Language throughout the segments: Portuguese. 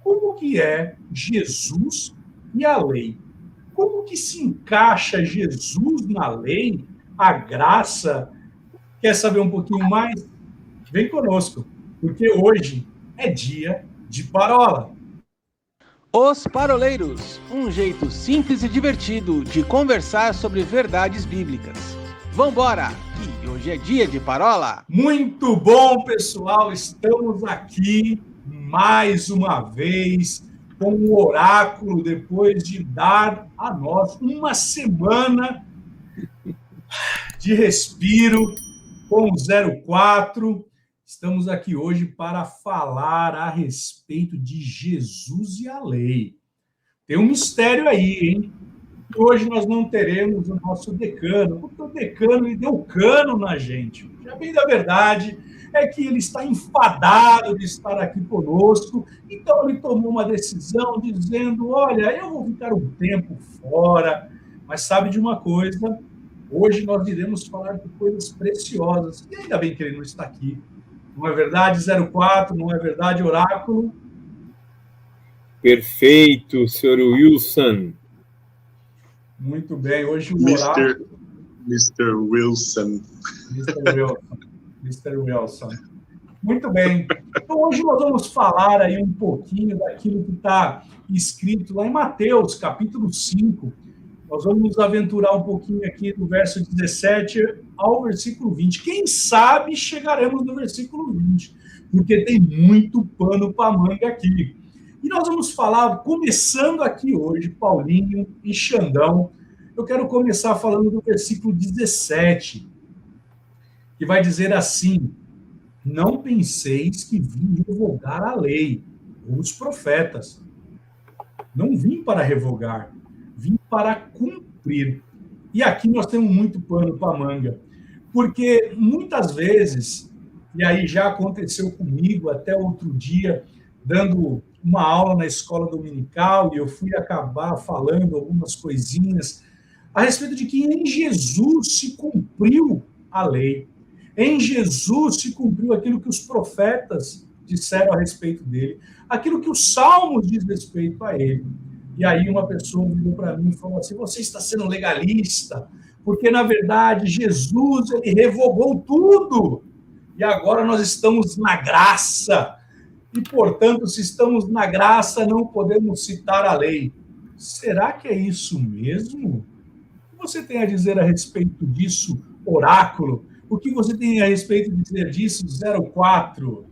como que é Jesus e a lei? Como que se encaixa Jesus na lei, a graça? Quer saber um pouquinho mais? Vem conosco, porque hoje é dia de parola. Os Paroleiros, um jeito simples e divertido de conversar sobre verdades bíblicas. Vambora, que hoje é dia de parola. Muito bom, pessoal, estamos aqui mais uma vez com o oráculo, depois de dar a nós uma semana de respiro com o 04. Estamos aqui hoje para falar a respeito de Jesus e a lei. Tem um mistério aí, hein? Hoje nós não teremos o nosso decano, porque o decano ele deu cano na gente. Já bem da verdade é que ele está enfadado de estar aqui conosco, então ele tomou uma decisão dizendo, olha, eu vou ficar um tempo fora, mas sabe de uma coisa? Hoje nós iremos falar de coisas preciosas, e ainda bem que ele não está aqui. Não é verdade, 04? Não é verdade, oráculo? Perfeito, senhor Wilson. Muito bem, hoje o oráculo... Mr. Wilson. Mr. Wilson. Muito bem. Então, hoje nós vamos falar aí um pouquinho daquilo que está escrito lá em Mateus, capítulo 5. Nós vamos nos aventurar um pouquinho aqui do verso 17 ao versículo 20. Quem sabe chegaremos no versículo 20, porque tem muito pano para manga aqui. E nós vamos falar, começando aqui hoje, Paulinho e Xandão, eu quero começar falando do versículo 17, que vai dizer assim, não penseis que vim revogar a lei, ou os profetas. Não vim para revogar, vim para cumprir. E aqui nós temos muito pano para manga, porque muitas vezes, e aí já aconteceu comigo até outro dia, dando uma aula na escola dominical, e eu fui acabar falando algumas coisinhas a respeito de que em Jesus se cumpriu a lei. Em Jesus se cumpriu aquilo que os profetas disseram a respeito dele, aquilo que os salmos diz respeito a ele. E aí uma pessoa virou para mim e falou assim, você está sendo legalista, porque na verdade Jesus ele revogou tudo, e agora nós estamos na graça, e portanto se estamos na graça não podemos citar a lei. Será que é isso mesmo? O que você tem a dizer a respeito disso, oráculo? O que você tem a respeito de dizer disso, 04?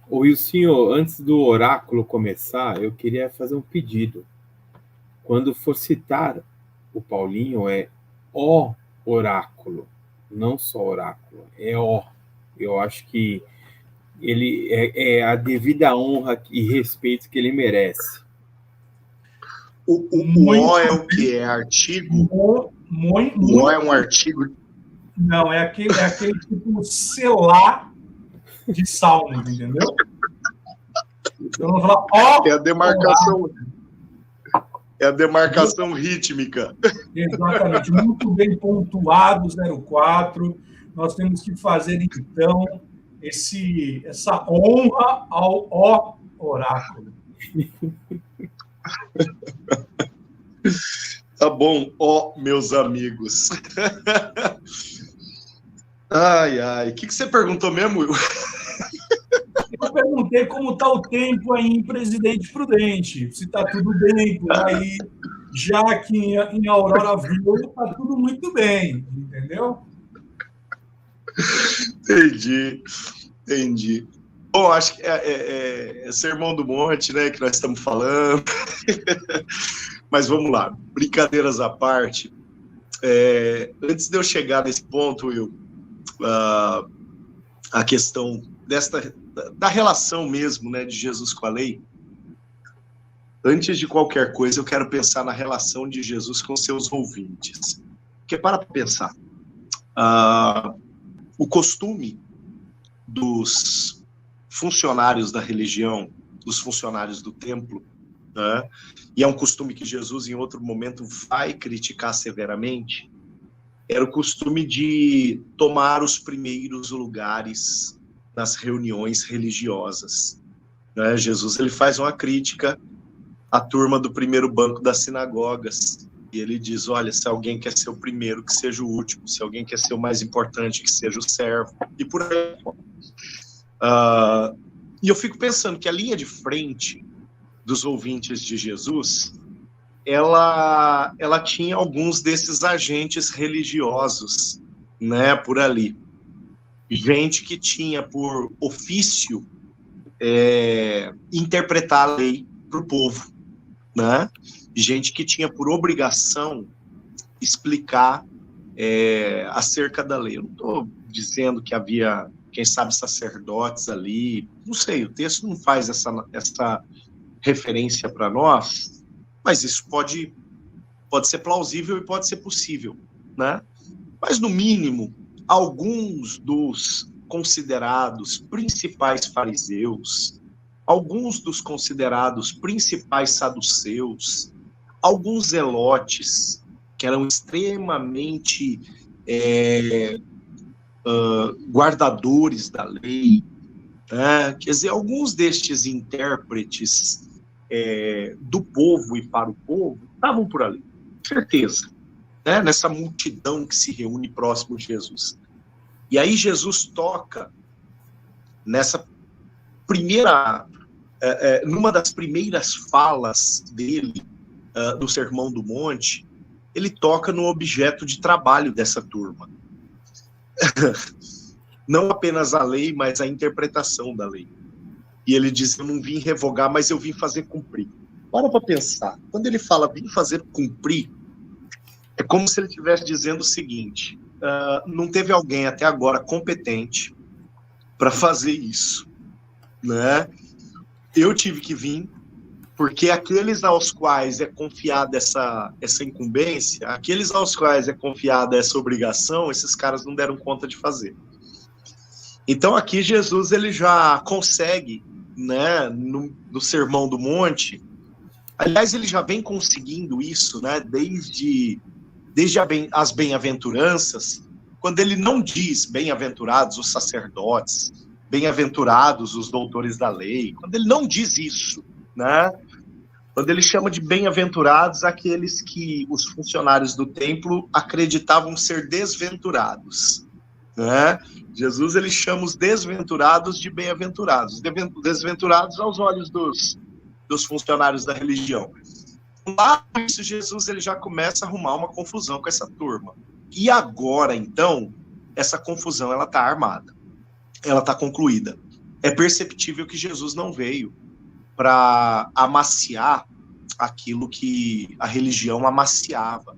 Wilson, antes do oráculo começar, eu queria fazer um pedido. Quando for citar o Paulinho, é ó oráculo, não só oráculo, é ó. Eu acho que ele é a devida honra e respeito que ele merece. O ó é o que? É artigo? O ó é um artigo? Não, é aquele tipo selar de salmos, entendeu? Então vamos falar ó. É a demarcação. É a demarcação rítmica. Exatamente, muito bem pontuado, 04. Nós temos que fazer, então, essa honra ao ó oráculo. Tá bom, ó, meus amigos. Ai, ai. O que você perguntou mesmo, Will? Eu perguntei como está o tempo aí em Presidente Prudente, se está tudo bem por aí, já que em Aurora View está tudo muito bem, entendeu? Entendi. Bom, acho que é Sermão do Monte, né, que nós estamos falando. Mas vamos lá, brincadeiras à parte. Antes de eu chegar nesse ponto, Will, a questão da relação mesmo, né, de Jesus com a lei, antes de qualquer coisa, eu quero pensar na relação de Jesus com seus ouvintes. Porque para pensar, o costume dos funcionários da religião, dos funcionários do templo, né, e é um costume que Jesus, em outro momento, vai criticar severamente, era o costume de tomar os primeiros lugares nas reuniões religiosas. né? Jesus ele faz uma crítica à turma do primeiro banco das sinagogas, e ele diz, olha, se alguém quer ser o primeiro, que seja o último, se alguém quer ser o mais importante, que seja o servo, e por aí. E eu fico pensando que a linha de frente dos ouvintes de Jesus, ela tinha alguns desses agentes religiosos, né, por ali. Gente que tinha por ofício interpretar a lei para o povo, né? Gente que tinha por obrigação explicar acerca da lei. Eu não estou dizendo que havia, quem sabe, sacerdotes ali, não sei, o texto não faz essa referência para nós, mas isso pode ser plausível e pode ser possível, né? Mas, no mínimo, alguns dos considerados principais fariseus, alguns dos considerados principais saduceus, alguns zelotes, que eram extremamente guardadores da lei, né? Quer dizer, alguns destes intérpretes do povo e para o povo estavam por ali, certeza, né? Nessa multidão que se reúne próximo de Jesus. E aí Jesus toca nessa primeira, numa das primeiras falas dele, do Sermão do Monte, ele toca no objeto de trabalho dessa turma. Não apenas a lei, mas a interpretação da lei. E ele diz, eu não vim revogar, mas eu vim fazer cumprir. Para pensar, quando ele fala vim fazer cumprir, é como se ele estivesse dizendo o seguinte, não teve alguém até agora competente para fazer isso, né? Eu tive que vir, porque aqueles aos quais é confiada essa incumbência, aqueles aos quais é confiada essa obrigação, esses caras não deram conta de fazer. Então aqui Jesus ele já consegue, né, no Sermão do Monte, aliás ele já vem conseguindo isso, né, desde as bem-aventuranças, quando ele não diz bem-aventurados os sacerdotes, bem-aventurados os doutores da lei, quando ele não diz isso, né, quando ele chama de bem-aventurados aqueles que os funcionários do templo acreditavam ser desventurados, né? Jesus ele chama os desventurados de bem-aventurados, desventurados aos olhos dos funcionários da religião. Lá, isso, Jesus ele já começa a arrumar uma confusão com essa turma. E agora, então, essa confusão ela está armada, ela está concluída. É perceptível que Jesus não veio para amaciar aquilo que a religião amaciava.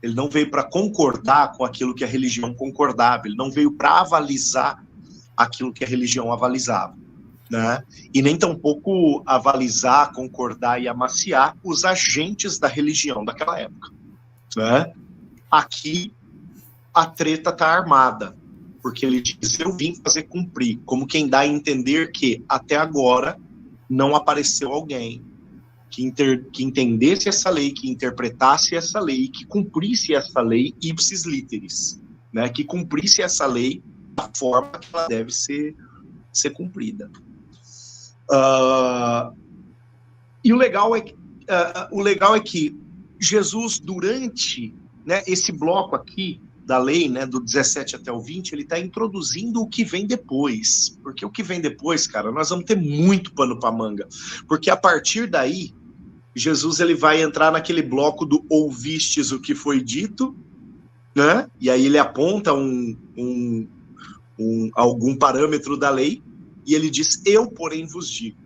Ele não veio para concordar com aquilo que a religião concordava. Ele não veio para avalizar aquilo que a religião avalizava, né? E nem tampouco avalizar, concordar e amaciar os agentes da religião daquela época, né? Aqui a treta está armada, porque ele diz, eu vim fazer cumprir, como quem dá a entender que até agora não apareceu alguém que entendesse essa lei, que interpretasse essa lei, que cumprisse essa lei ipsis literis, né? Que cumprisse essa lei da forma que ela deve ser cumprida. E o legal é que Jesus, durante, né, esse bloco aqui da lei, né, do 17 até o 20, ele está introduzindo o que vem depois. Porque o que vem depois, cara, nós vamos ter muito pano para manga. Porque a partir daí, Jesus ele vai entrar naquele bloco do ouvistes o que foi dito, né? E aí ele aponta algum parâmetro da lei, e ele diz, eu, porém, vos digo.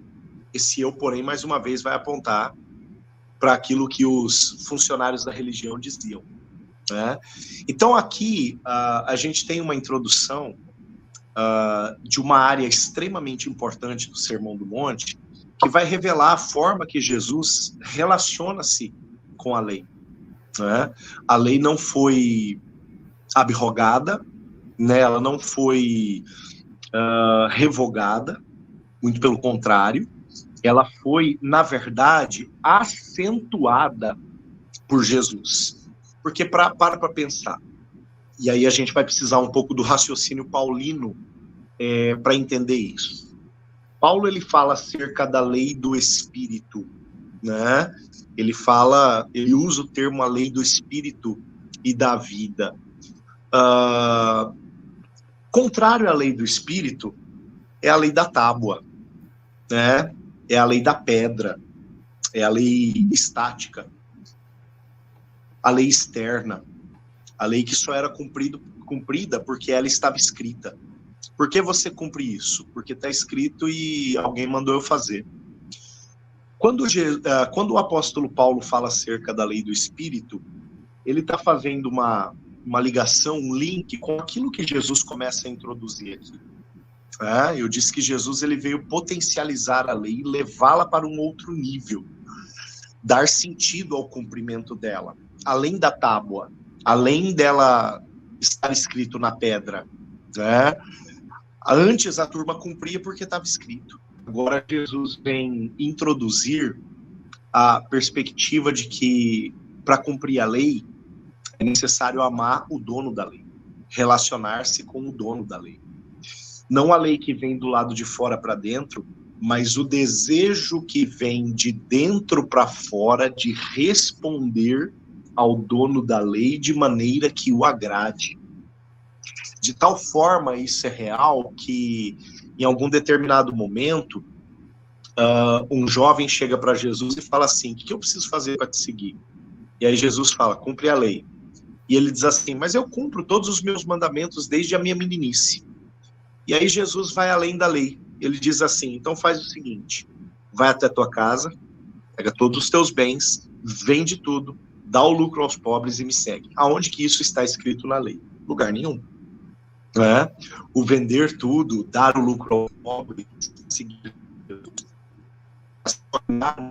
Esse eu, porém, mais uma vez, vai apontar para aquilo que os funcionários da religião diziam, né? Então, aqui, a gente tem uma introdução de uma área extremamente importante do Sermão do Monte, que vai revelar a forma que Jesus relaciona-se com a lei, né? A lei não foi abrogada, né? Ela não foi revogada, muito pelo contrário, ela foi, na verdade, acentuada por Jesus. Porque para pensar, e aí a gente vai precisar um pouco do raciocínio paulino para entender isso. Paulo ele fala acerca da lei do Espírito, né? Ele usa o termo a lei do Espírito e da vida. Contrário à lei do Espírito é a lei da tábua, né? É a lei da pedra, é a lei estática, a lei externa, a lei que só era cumprida porque ela estava escrita. Por que você cumpre isso? Porque está escrito e alguém mandou eu fazer. Quando o apóstolo Paulo fala acerca da lei do Espírito, ele está fazendo uma ligação, um link com aquilo que Jesus começa a introduzir aqui. Eu disse que Jesus ele veio potencializar a lei e levá-la para um outro nível, dar sentido ao cumprimento dela, além da tábua, além dela estar escrito na pedra, né? Antes a turma cumpria porque estava escrito. Agora Jesus vem introduzir a perspectiva de que para cumprir a lei é necessário amar o dono da lei, relacionar-se com o dono da lei. Não a lei que vem do lado de fora para dentro, mas o desejo que vem de dentro para fora de responder ao dono da lei de maneira que o agrade. De tal forma isso é real que em algum determinado momento um jovem chega para Jesus e fala assim: o que eu preciso fazer para te seguir? E aí Jesus fala: cumpre a lei. E ele diz assim: mas eu cumpro todos os meus mandamentos desde a minha meninice. E aí Jesus vai além da lei. Ele diz assim: então faz o seguinte, vai até tua casa, pega todos os teus bens, vende tudo, dá o lucro aos pobres e me segue. Aonde que isso está escrito na lei? Lugar nenhum. O vender tudo, dar o lucro ao pobre, seguir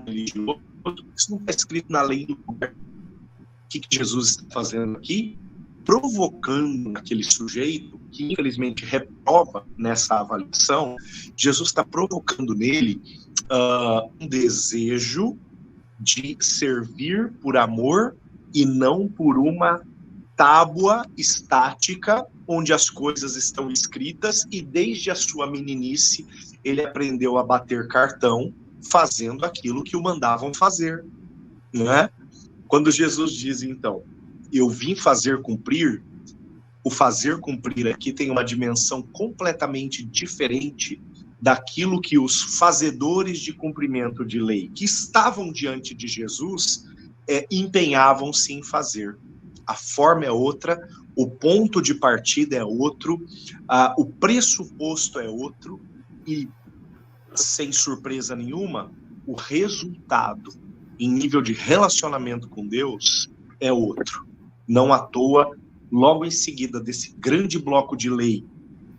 religioso, isso não está escrito na lei do lugar. O que Jesus está fazendo aqui? Provocando aquele sujeito que infelizmente reprova nessa avaliação. Jesus está provocando nele um desejo de servir por amor e não por uma tábua estática onde as coisas estão escritas, e desde a sua meninice ele aprendeu a bater cartão fazendo aquilo que o mandavam fazer, né? Quando Jesus diz, então, eu vim fazer cumprir, o fazer cumprir aqui tem uma dimensão completamente diferente daquilo que os fazedores de cumprimento de lei que estavam diante de Jesus empenhavam-se em fazer. A forma é outra, o ponto de partida é outro, o pressuposto é outro, e, sem surpresa nenhuma, o resultado em nível de relacionamento com Deus é outro. Não à toa, logo em seguida desse grande bloco de lei,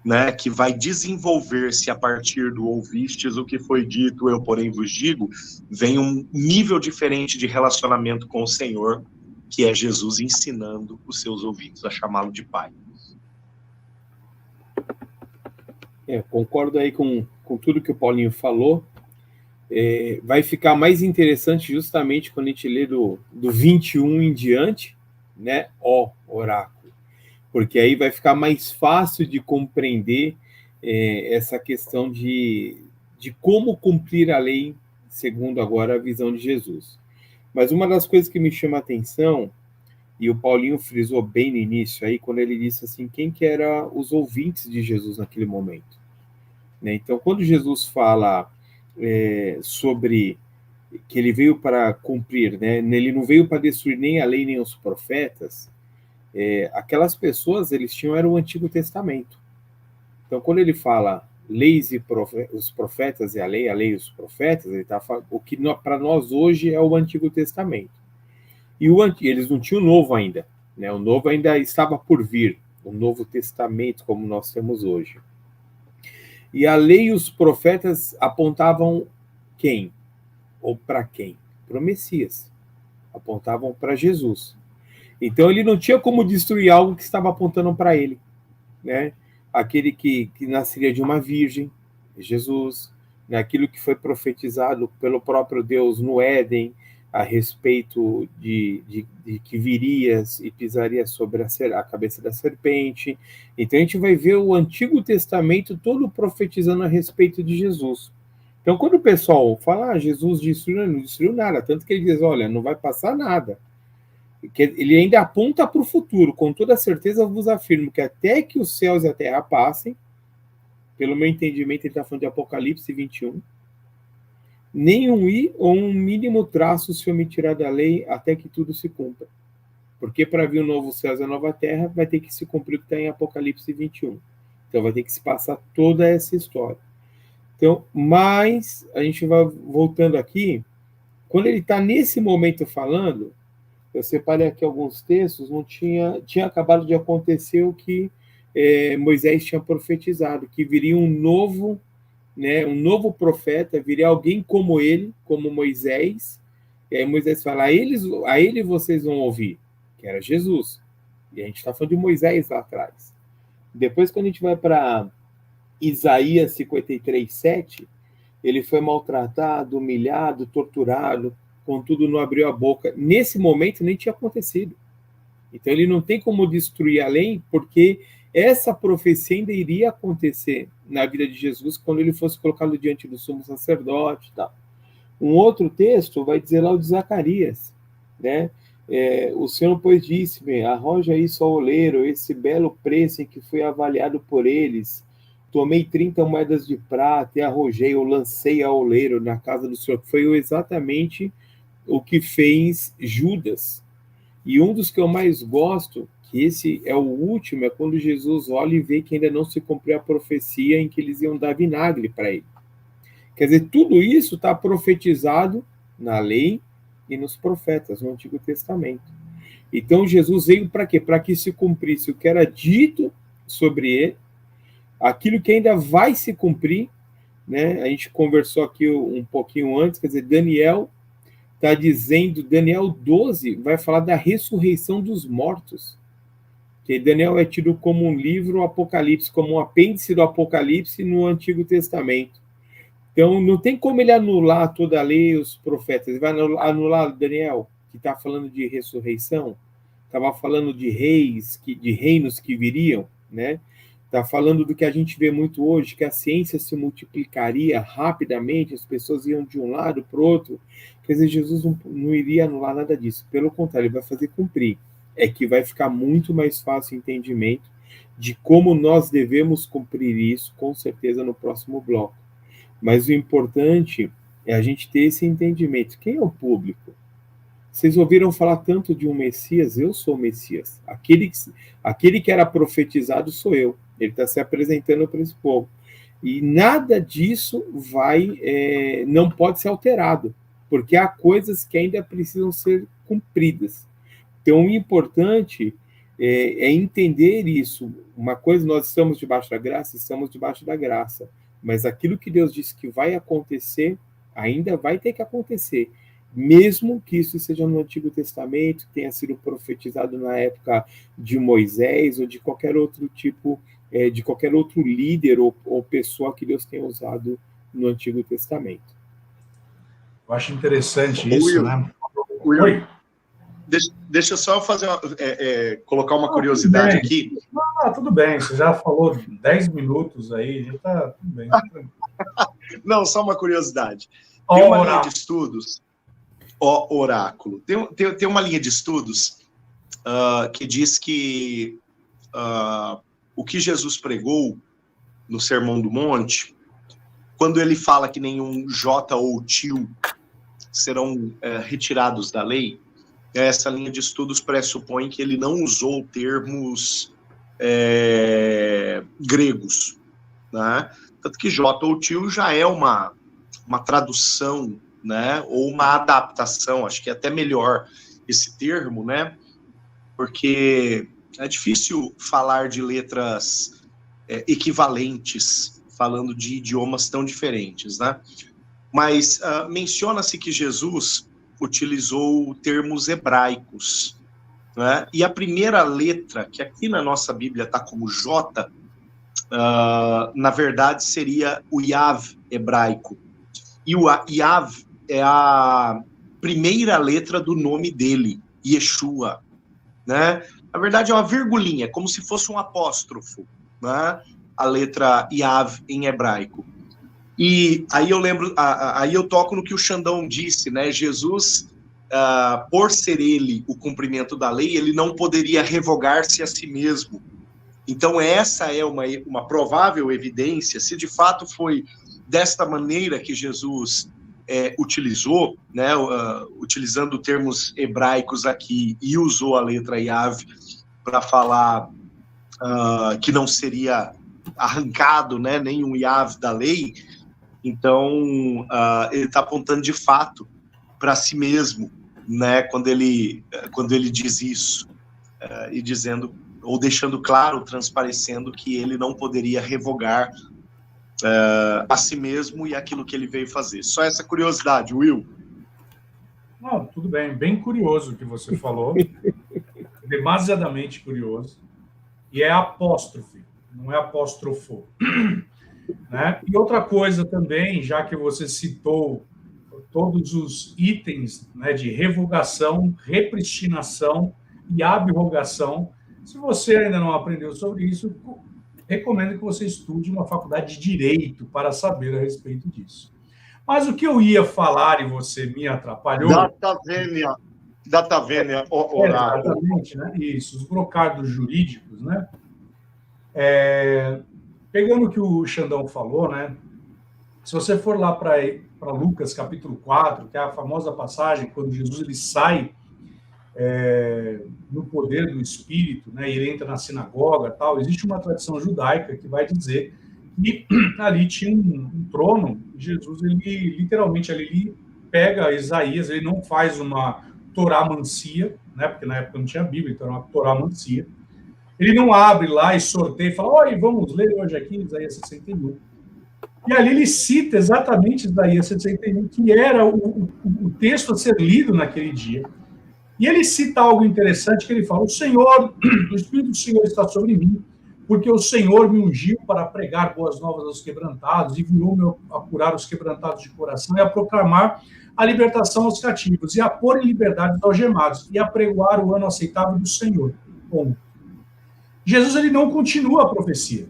né, que vai desenvolver-se a partir do ouvistes o que foi dito, eu porém vos digo, vem um nível diferente de relacionamento com o Senhor, que é Jesus ensinando os seus ouvintes a chamá-lo de Pai. Concordo aí com tudo que o Paulinho falou. Vai ficar mais interessante justamente quando a gente lê do 21 em diante, né? Ó oráculo. Porque aí vai ficar mais fácil de compreender essa questão de como cumprir a lei, segundo agora a visão de Jesus. Mas uma das coisas que me chama a atenção, e o Paulinho frisou bem no início aí, quando ele disse assim, quem que eram os ouvintes de Jesus naquele momento, né? Então, quando Jesus fala sobre que ele veio para cumprir, né? Ele não veio para destruir nem a lei nem os profetas, aquelas pessoas, eles era o Antigo Testamento. Então, quando ele fala leis e os profetas e a lei e os profetas, ele está falando o que para nós hoje é o Antigo Testamento. E eles não tinham o Novo ainda, né? O Novo ainda estava por vir, o Novo Testamento como nós temos hoje. E a lei e os profetas apontavam quem? Ou para quem? Para o Messias. Apontavam para Jesus. Então ele não tinha como destruir algo que estava apontando para ele, né? Aquele que nasceria de uma virgem, Jesus, né? Aquilo que foi profetizado pelo próprio Deus no Éden, a respeito de que virias e pisaria sobre a cabeça da serpente. Então a gente vai ver o Antigo Testamento todo profetizando a respeito de Jesus. Então, quando o pessoal fala, Jesus destruiu, não destruiu nada, tanto que ele diz, olha, não vai passar nada. Ele ainda aponta para o futuro, com toda certeza eu vos afirmo que até que os céus e a terra passem, pelo meu entendimento ele está falando de Apocalipse 21, nenhum i ou um mínimo traço se omitirá da lei até que tudo se cumpra. Porque para vir o novo céu e a nova terra, vai ter que se cumprir o que está em Apocalipse 21. Então vai ter que se passar toda essa história. Então, mas a gente vai voltando aqui, quando ele está nesse momento falando, eu separei aqui alguns textos, tinha acabado de acontecer o que Moisés tinha profetizado, que viria um novo profeta, viria alguém como ele, como Moisés, e aí Moisés fala, a ele vocês vão ouvir, que era Jesus. E a gente está falando de Moisés lá atrás. Depois, quando a gente vai para Isaías 53:7, ele foi maltratado, humilhado, torturado, contudo não abriu a boca. Nesse momento nem tinha acontecido. Então ele não tem como destruir a lei, porque essa profecia ainda iria acontecer na vida de Jesus quando ele fosse colocado diante do sumo sacerdote e tal. Um outro texto vai dizer lá o de Zacarias, né? O Senhor, pois, disse-me, arroja isso ao oleiro, esse belo preço em que fui avaliado por eles. Tomei 30 moedas de prata e arrojei, ou lancei ao oleiro na casa do Senhor. Foi exatamente o que fez Judas. E um dos que eu mais gosto, que esse é o último, é quando Jesus olha e vê que ainda não se cumpriu a profecia em que eles iam dar vinagre para ele. Quer dizer, tudo isso está profetizado na lei e nos profetas, no Antigo Testamento. Então, Jesus veio para quê? Para que se cumprisse o que era dito sobre ele, aquilo que ainda vai se cumprir, né? A gente conversou aqui um pouquinho antes, quer dizer, Daniel está dizendo, Daniel 12 vai falar da ressurreição dos mortos, que Daniel é tido como um livro Apocalipse, como um apêndice do Apocalipse no Antigo Testamento. Então, não tem como ele anular toda a lei e os profetas. Ele vai anular Daniel, que está falando de ressurreição, estava falando de reis, de reinos que viriam, né? Está falando do que a gente vê muito hoje, que a ciência se multiplicaria rapidamente, as pessoas iam de um lado para o outro. Quer dizer, Jesus não iria anular nada disso. Pelo contrário, ele vai fazer cumprir. É que vai ficar muito mais fácil o entendimento de como nós devemos cumprir isso, com certeza, no próximo bloco. Mas o importante é a gente ter esse entendimento. Quem é o público? Vocês ouviram falar tanto de um Messias? Eu sou o Messias. Aquele que era profetizado sou eu. Ele está se apresentando para esse povo. E nada disso não pode ser alterado, porque há coisas que ainda precisam ser cumpridas. Então, o importante é entender isso. Uma coisa, nós estamos debaixo da graça, mas aquilo que Deus disse que vai acontecer, ainda vai ter que acontecer. Mesmo que isso seja no Antigo Testamento, que tenha sido profetizado na época de Moisés ou de qualquer outro tipo, de qualquer outro líder ou pessoa que Deus tenha usado no Antigo Testamento. Eu acho interessante isso, né? Oi. Deixa eu só fazer colocar uma curiosidade aqui. Tudo bem, você já falou 10 minutos aí, já está tudo bem. Não, só uma curiosidade. Tem uma linha de estudos, oráculo. Tem uma linha de estudos que diz que o que Jesus pregou no Sermão do Monte, quando ele fala que nenhum J ou tio serão retirados da lei, essa linha de estudos pressupõe que ele não usou termos gregos, né? Tanto que J ou tio já é uma tradução, né? Ou uma adaptação, acho que é até melhor esse termo, né? Porque é difícil falar de letras equivalentes, falando de idiomas tão diferentes, né? Mas menciona-se que Jesus utilizou termos hebraicos, né? E a primeira letra, que aqui na nossa Bíblia está como J, na verdade seria o Yav hebraico. E o Yav é a primeira letra do nome dele, Yeshua, né? Na verdade é uma virgulinha, como se fosse um apóstrofo, né? A letra Yav em hebraico. E aí eu lembro, aí eu toco no que o Xandão disse, né? Jesus, por ser ele o cumprimento da lei, ele não poderia revogar-se a si mesmo. Então essa é uma provável evidência, se de fato foi desta maneira que Jesus utilizou, né? Utilizando termos hebraicos aqui, e usou a letra Yav para falar que não seria arrancado, né? Nenhum Yav da lei. Então, ele está apontando de fato para si mesmo, né, quando ele diz isso, e dizendo, ou deixando claro, transparecendo que ele não poderia revogar a si mesmo e aquilo que ele veio fazer. Só essa curiosidade, Will. Não, tudo bem, bem curioso o que você falou, demasiadamente curioso, e é apóstrofe, não é apóstrofo. Né? E outra coisa também, já que você citou todos os itens, né, de revogação, repristinação e abrogação, se você ainda não aprendeu sobre isso, recomendo que você estude uma faculdade de Direito para saber a respeito disso. Mas o que eu ia falar, e você me atrapalhou... Data vênia, oráculo. Exatamente, né? Isso, os brocados jurídicos, né? Pegando o que o Xandão falou, né? Se você for lá para Lucas, capítulo 4, que é a famosa passagem, quando Jesus ele sai no poder do Espírito, né? Ele entra na sinagoga, tal. Existe uma tradição judaica que vai dizer que ali tinha um trono, e Jesus, ele literalmente, ele pega Isaías, ele não faz uma toramancia, né? Porque na época não tinha Bíblia, então era uma toramancia. Ele não abre lá e sorteia e fala, olha, vamos ler hoje aqui Isaías 61. E ali ele cita exatamente Isaías 61, que era o texto a ser lido naquele dia. E ele cita algo interessante, que ele fala, o Espírito do Senhor está sobre mim, porque o Senhor me ungiu para pregar boas novas aos quebrantados, e enviou-me a curar os quebrantados de coração, e a proclamar a libertação aos cativos, e a pôr em liberdade os algemados, e a pregoar o ano aceitável do Senhor. Bom, Jesus ele não continua a profecia.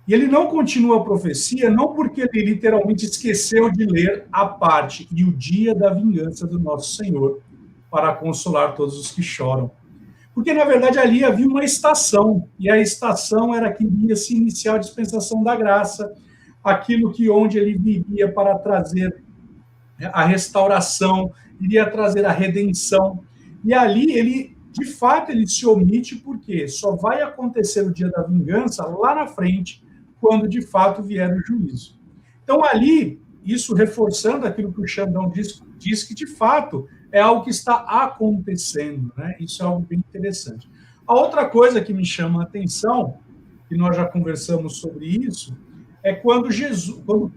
E ele não continua a profecia não porque ele literalmente esqueceu de ler a parte e o dia da vingança do nosso Senhor para consolar todos os que choram. Porque, na verdade, ali havia uma estação, e a estação era que iria se iniciar a dispensação da graça, aquilo que onde ele viria para trazer a restauração, iria trazer a redenção. E ali ele... De fato, ele se omite porque só vai acontecer o dia da vingança lá na frente, quando de fato vier o juízo. Então, ali, isso reforçando aquilo que o Xandão diz que de fato é algo que está acontecendo, né? Isso é algo bem interessante. A outra coisa que me chama a atenção, que nós já conversamos sobre isso, é quando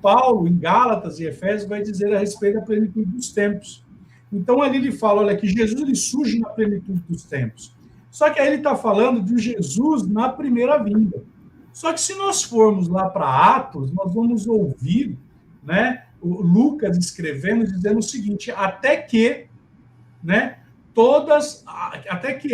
Paulo, em Gálatas e Efésios, vai dizer a respeito da plenitude dos tempos. Então, ali ele fala, olha, que Jesus ele surge na plenitude dos tempos. Só que aí ele está falando de Jesus na primeira vinda. Só que se nós formos lá para Atos, nós vamos ouvir, né, o Lucas escrevendo, dizendo o seguinte, até que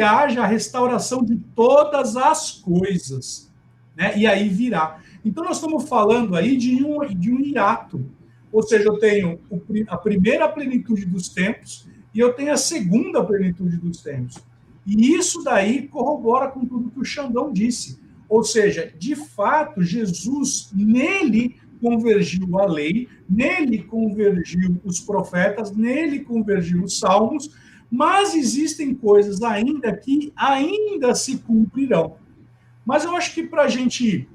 haja a restauração de todas as coisas, né, e aí virá. Então, nós estamos falando aí de um hiato. Ou seja, eu tenho a primeira plenitude dos tempos e eu tenho a segunda plenitude dos tempos. E isso daí corrobora com tudo que o Xandão disse. Ou seja, de fato, Jesus, nele convergiu a lei, nele convergiu os profetas, nele convergiu os salmos, mas existem coisas ainda que ainda se cumprirão. Mas eu acho que para a gente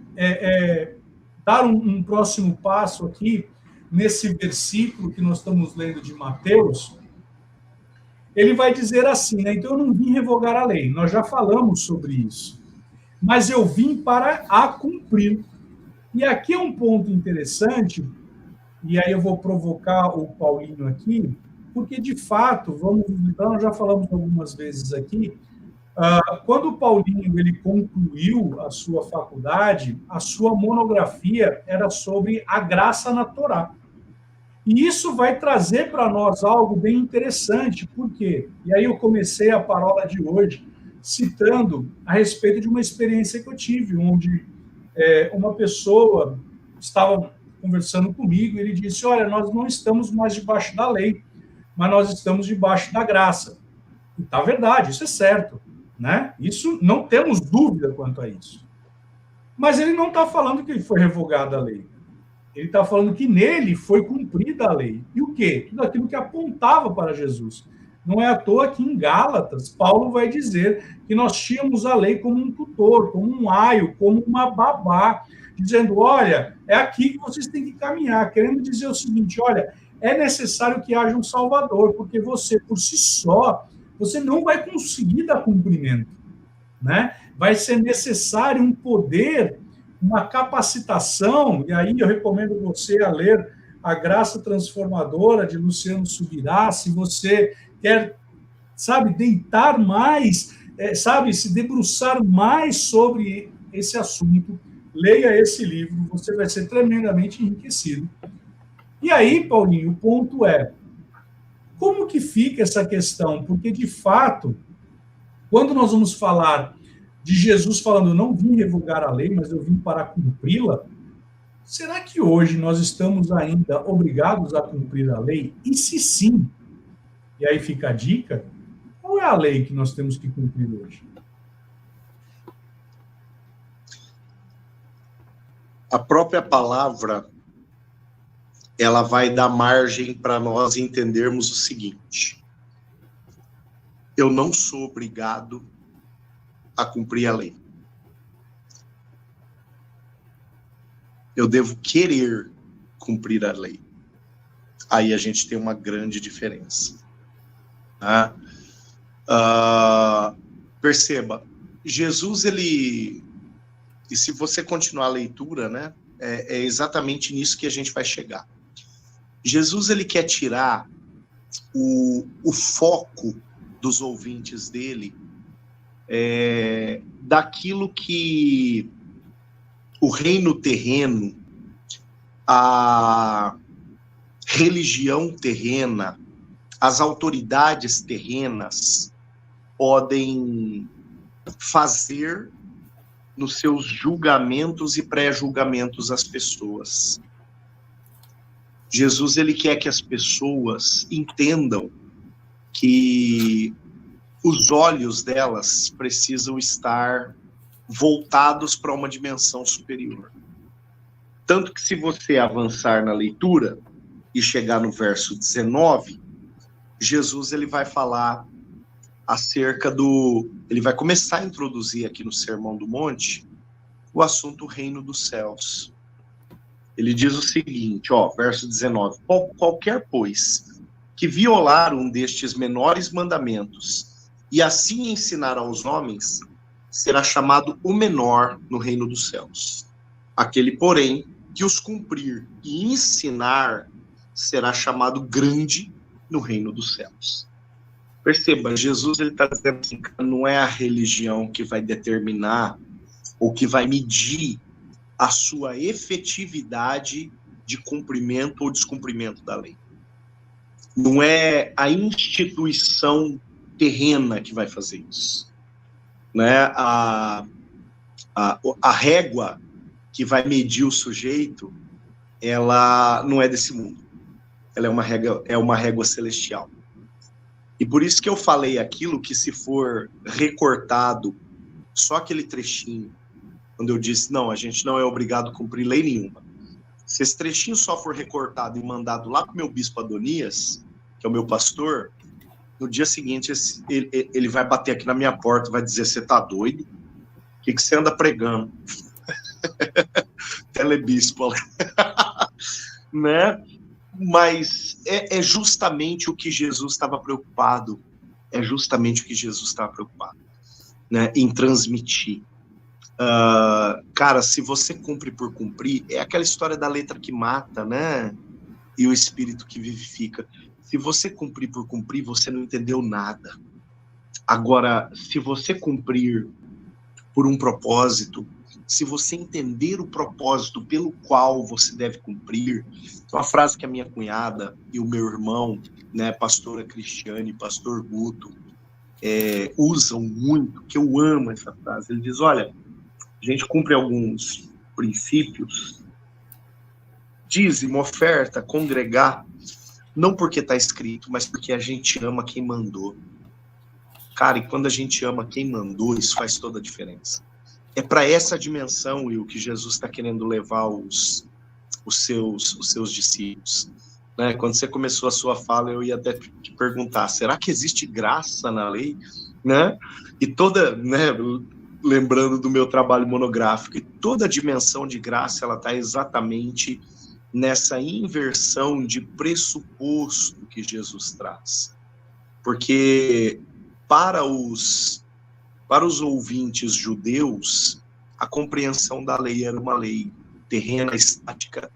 dar um próximo passo aqui, nesse versículo que nós estamos lendo de Mateus, ele vai dizer assim, né? Então eu não vim revogar a lei, nós já falamos sobre isso, mas eu vim para a cumprir. E aqui é um ponto interessante, e aí eu vou provocar o Paulinho aqui, porque de fato, nós já falamos algumas vezes aqui, quando o Paulinho ele concluiu a sua faculdade, a sua monografia era sobre a graça na Torá. E isso vai trazer para nós algo bem interessante, por quê? E aí eu comecei a parola de hoje citando a respeito de uma experiência que eu tive, onde uma pessoa estava conversando comigo, ele disse, olha, nós não estamos mais debaixo da lei, mas nós estamos debaixo da graça. E tá verdade, isso é certo, né? Isso, não temos dúvida quanto a isso. Mas ele não está falando que foi revogada a lei. Ele está falando que nele foi cumprida a lei. E o quê? Tudo aquilo que apontava para Jesus. Não é à toa que em Gálatas, Paulo vai dizer que nós tínhamos a lei como um tutor, como um aio, como uma babá, dizendo, olha, é aqui que vocês têm que caminhar, querendo dizer o seguinte, olha, é necessário que haja um Salvador, porque você, por si só, você não vai conseguir dar cumprimento, né? Vai ser necessário um poder, uma capacitação, e aí eu recomendo você a ler A Graça Transformadora, de Luciano Subirá, se você quer, sabe, deitar mais, sabe, se debruçar mais sobre esse assunto, leia esse livro, você vai ser tremendamente enriquecido. E aí, Paulinho, o ponto é, como que fica essa questão? Porque, de fato, quando nós vamos falar de Jesus falando, não vim revogar a lei, mas eu vim para cumpri-la, será que hoje nós estamos ainda obrigados a cumprir a lei? E se sim, e aí fica a dica, qual é a lei que nós temos que cumprir hoje? A própria palavra, ela vai dar margem para nós entendermos o seguinte: eu não sou obrigado a cumprir a lei. Eu devo querer cumprir a lei. Aí a gente tem uma grande diferença. Tá? Perceba, Jesus, e se você continuar a leitura, né, é exatamente nisso que a gente vai chegar. Jesus, ele quer tirar o foco dos ouvintes dele daquilo que o reino terreno, a religião terrena, as autoridades terrenas podem fazer nos seus julgamentos e pré-julgamentos às pessoas. Jesus, ele quer que as pessoas entendam que os olhos delas precisam estar voltados para uma dimensão superior. Tanto que, se você avançar na leitura e chegar no verso 19, Jesus, ele vai falar acerca ele vai começar a introduzir aqui no Sermão do Monte o assunto reino dos céus. Ele diz o seguinte, verso 19, qualquer, pois, que violar um destes menores mandamentos e assim ensinar aos homens, será chamado o menor no reino dos céus. Aquele, porém, que os cumprir e ensinar, será chamado grande no reino dos céus. Perceba, Jesus está dizendo assim, que não é a religião que vai determinar ou que vai medir a sua efetividade de cumprimento ou descumprimento da lei. Não é a instituição terrena que vai fazer isso. Né? A régua que vai medir o sujeito, ela não é desse mundo. Ela é uma régua celestial. E por isso que eu falei aquilo que, se for recortado só aquele trechinho, quando eu disse, não, a gente não é obrigado a cumprir lei nenhuma. Se esse trechinho só for recortado e mandado lá para o meu bispo Adonias, que é o meu pastor, no dia seguinte ele vai bater aqui na minha porta e vai dizer, você tá doido? O que você anda pregando? Telebispo. Né? Mas é justamente o que Jesus estava preocupado. É justamente o que Jesus estava preocupado, né, em transmitir. Cara, se você cumpre por cumprir, é aquela história da letra que mata, né? E o espírito que vivifica. Se você cumprir por cumprir, você não entendeu nada. Agora, se você cumprir por um propósito, se você entender o propósito pelo qual você deve cumprir, uma frase que a minha cunhada e o meu irmão, né, pastora Cristiane e pastor Guto, usam muito, que eu amo essa frase. Ele diz, olha, a gente cumpre alguns princípios dízimo, oferta, congregar, não porque está escrito, mas porque a gente ama quem mandou. Cara, e quando a gente ama quem mandou, isso faz toda a diferença. É para essa dimensão, Will, que Jesus está querendo levar os seus discípulos. Né? Quando você começou a sua fala, eu ia até te perguntar, será que existe graça na lei? Né? E toda, né, lembrando do meu trabalho monográfico, e toda a dimensão de graça, ela está exatamente nessa inversão de pressuposto que Jesus traz. Porque para os ouvintes judeus, a compreensão da lei era uma lei terrena, estática,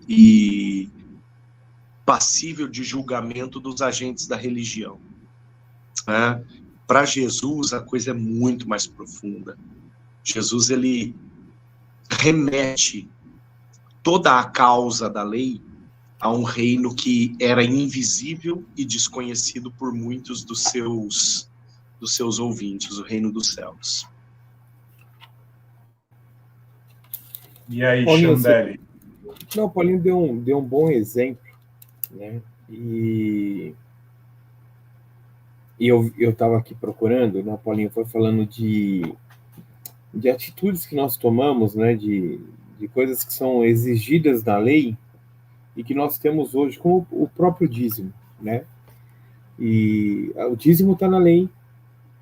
e passível de julgamento dos agentes da religião. Né? Para Jesus, a coisa é muito mais profunda. Jesus, ele remete toda a causa da lei a um reino que era invisível e desconhecido por muitos dos seus ouvintes, o reino dos céus. E aí, Paulinho, Chambelli? Não, Paulinho deu um bom exemplo, né? E eu estava aqui procurando, né? Paulinho foi falando de atitudes que nós tomamos, né? De coisas que são exigidas na lei e que nós temos hoje, como o próprio dízimo, né? E o dízimo está na lei,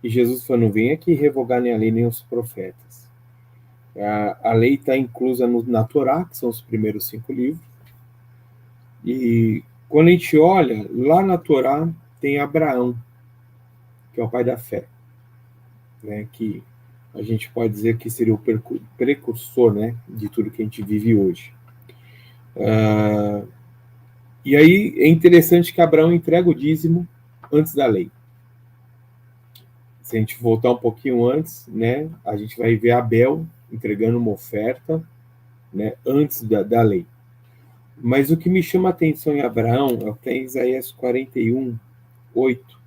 e Jesus falou, não vem aqui revogar nem a lei nem os profetas. A lei está inclusa na Torá, que são os primeiros 5 livros, e quando a gente olha, lá na Torá tem Abraão, que é o pai da fé, né? Que a gente pode dizer que seria o precursor, né? De tudo que a gente vive hoje. E aí é interessante que Abraão entrega o dízimo antes da lei. Se a gente voltar um pouquinho antes, né, a gente vai ver Abel entregando uma oferta, né, antes da lei. Mas o que me chama a atenção em Abraão é o que tem em Isaías 41, 8,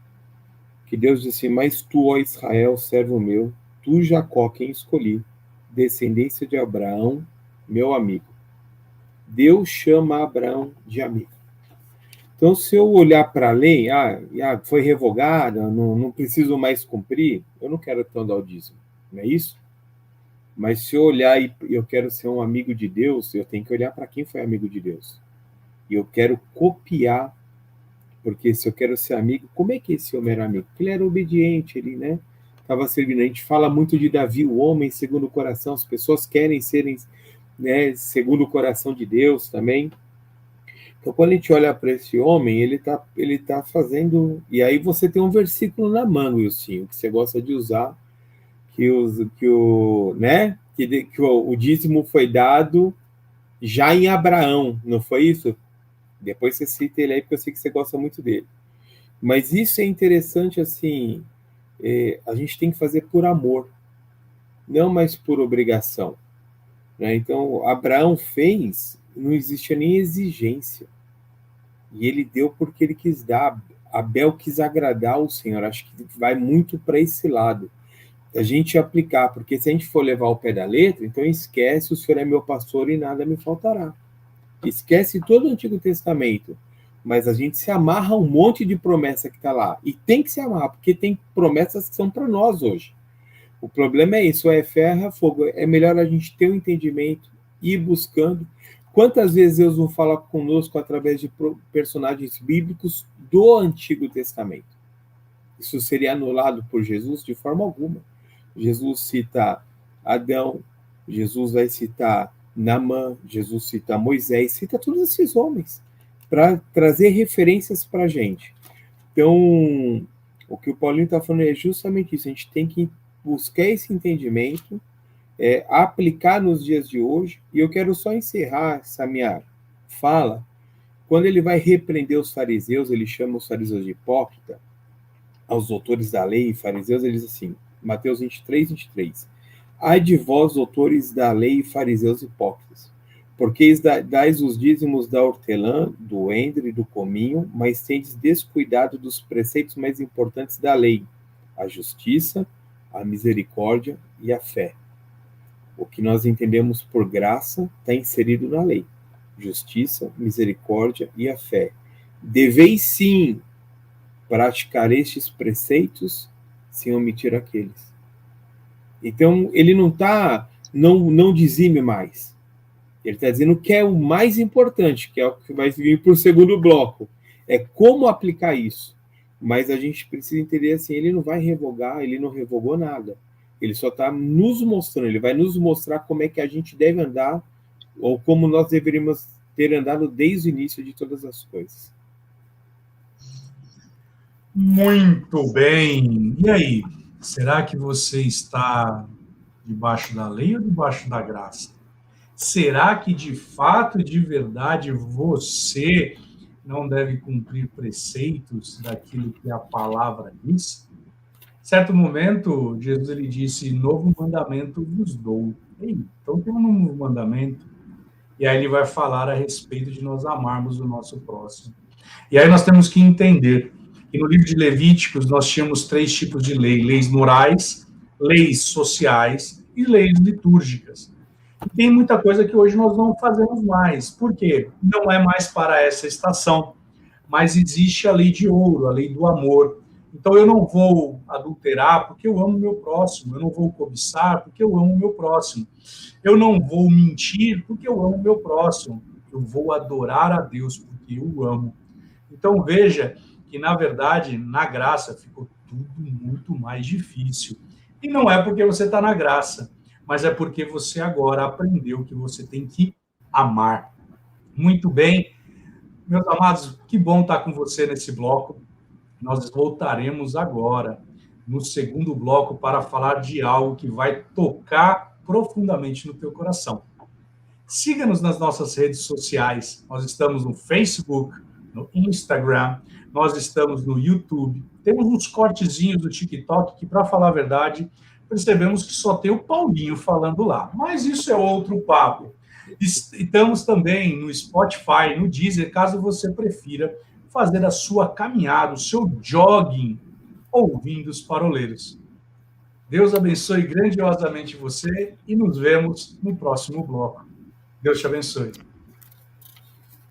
que Deus diz assim, mas tu, ó Israel, servo meu, tu, Jacó, quem escolhi, descendência de Abraão, meu amigo. Deus chama Abraão de amigo. Então, se eu olhar para a lei, foi revogada, não preciso mais cumprir, eu não quero tão dar o dízimo, não é isso? Mas se eu olhar e eu quero ser um amigo de Deus, eu tenho que olhar para quem foi amigo de Deus. E eu quero copiar, porque se eu quero ser amigo, como é que esse homem era amigo? Porque ele era obediente, ele, né, estava servindo. A gente fala muito de Davi, o homem segundo o coração, as pessoas querem serem, né, segundo o coração de Deus também. Então, quando a gente olha para esse homem, ele tá fazendo... E aí você tem um versículo na mão, Wilson, que você gosta de usar, que o dízimo foi dado já em Abraão, não foi isso? Depois você cita ele aí, porque eu sei que você gosta muito dele. Mas isso é interessante, assim, a gente tem que fazer por amor, não mais por obrigação. Né? Então, Abraão fez, não existia nem exigência. E ele deu porque ele quis dar. Abel quis agradar o Senhor. Acho que vai muito para esse lado. A gente aplicar, porque se a gente for levar ao pé da letra, então esquece, o Senhor é meu pastor e nada me faltará. Esquece todo o Antigo Testamento. Mas a gente se amarra a um monte de promessa que está lá. E tem que se amarrar, porque tem promessas que são para nós hoje. O problema é isso, é ferro, fogo. É melhor a gente ter um entendimento, ir buscando. Quantas vezes Deus não fala conosco através de personagens bíblicos do Antigo Testamento? Isso seria anulado por Jesus? De forma alguma. Jesus cita Adão, Jesus vai citar Naamã, Jesus cita Moisés, cita todos esses homens, para trazer referências para a gente. Então, o que o Paulinho está falando é justamente isso, a gente tem que buscar esse entendimento, aplicar nos dias de hoje, e eu quero só encerrar essa minha fala, quando ele vai repreender os fariseus, ele chama os fariseus de hipócrita, aos doutores da lei, fariseus, ele diz assim, Mateus 23, 23, ai de vós, doutores da lei, fariseus hipócritas, porque dais os dízimos da hortelã, do endre e do cominho, mas tendes descuidado dos preceitos mais importantes da lei, a justiça, a misericórdia e a fé. O que nós entendemos por graça está inserido na lei. Justiça, misericórdia e a fé. Deveis sim praticar estes preceitos sem omitir aqueles. Então, ele não está, não dizime mais. Ele está dizendo que é o mais importante, que é o que vai vir para o segundo bloco. É como aplicar isso. Mas a gente precisa entender assim, ele não vai revogar, ele não revogou nada. Ele só está nos mostrando, ele vai nos mostrar como é que a gente deve andar, ou como nós deveríamos ter andado desde o início de todas as coisas. Muito bem. E aí, será que você está debaixo da lei ou debaixo da graça? Será que de fato e de verdade você não deve cumprir preceitos daquilo que a palavra diz? Certo momento, Jesus ele disse: novo mandamento vos dou. Então tem um novo mandamento. E aí ele vai falar a respeito de nós amarmos o nosso próximo. E aí nós temos que entender que no livro de Levíticos nós tínhamos 3 tipos de lei: leis morais, leis sociais e leis litúrgicas. E tem muita coisa que hoje nós não fazemos mais. Por quê? Não é mais para essa estação, mas existe a lei de ouro, a lei do amor. Então eu não vou adulterar porque eu amo meu próximo, eu não vou cobiçar porque eu amo meu próximo, eu não vou mentir porque eu amo meu próximo, eu vou adorar a Deus porque eu o amo. Então veja que, na verdade, na graça ficou tudo muito mais difícil. E não é porque você está na graça, mas é porque você agora aprendeu que você tem que amar. Muito bem, meus amados, que bom estar com você nesse bloco. Nós voltaremos agora, no segundo bloco, para falar de algo que vai tocar profundamente no teu coração. Siga-nos nas nossas redes sociais. Nós estamos no Facebook, no Instagram, nós estamos no YouTube. Temos uns cortezinhos do TikTok que, para falar a verdade, percebemos que só tem o Paulinho falando lá. Mas isso é outro papo. Estamos também no Spotify, no Deezer, caso você prefira fazer a sua caminhada, o seu jogging, ouvindo os paroleiros. Deus abençoe grandiosamente você e nos vemos no próximo bloco. Deus te abençoe.